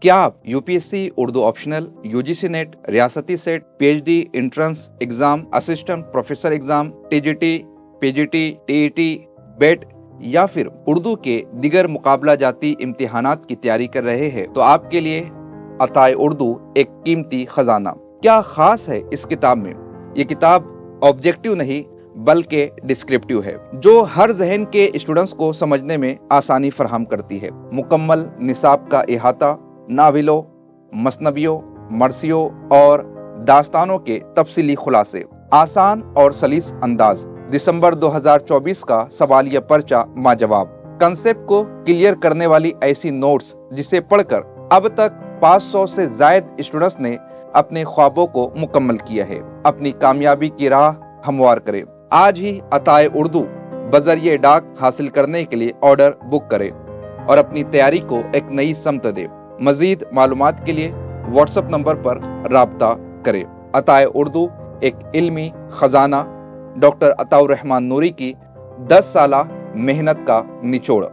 क्या आप UPSC Urdu optional, UGC NET, रियासती SET, PhD entrance exam, assistant professor exam, TGT, PGT, TET, बेट या फिर उर्दू के दिगर मुकाबला जाती इम्तिहानात की तैयारी कर रहे हैं तो आपके लिए अताए उर्दू एक कीमती खजाना। क्या खास है इस किताब में? ये किताब ऑब्जेक्टिव नहीं बल्कि डिस्क्रिप्टिव है, जो हर जहन के स्टूडेंट्स को समझने में आसानी फराहम करती है। मुकम्मल निसाब का इहाता, नाविलों, मसनवियों, मरसियों और दास्तानों के तफसीली खुलासे, आसान और सलीस अंदाज। दिसंबर 2024 का सवालिया पर्चा माजवाब, कंसेप्ट को क्लियर करने वाली ऐसी नोट्स जिसे पढ़कर अब तक 500 से जायद स्टूडेंट्स ने अपने ख्वाबों को मुकम्मल किया है। अपनी कामयाबी की राह हमवार करें। आज ही अताए उर्दू बजरिए डाक हासिल करने के लिए ऑर्डर बुक करें और अपनी तैयारी को एक नई समत दे। मजीद मालूमात के लिए व्हाट्सएप नंबर पर राब्ता करें। अताए उर्दू एक इल्मी खजाना, डॉक्टर अताउर रहमान नूरी की 10 साला मेहनत का निचोड़।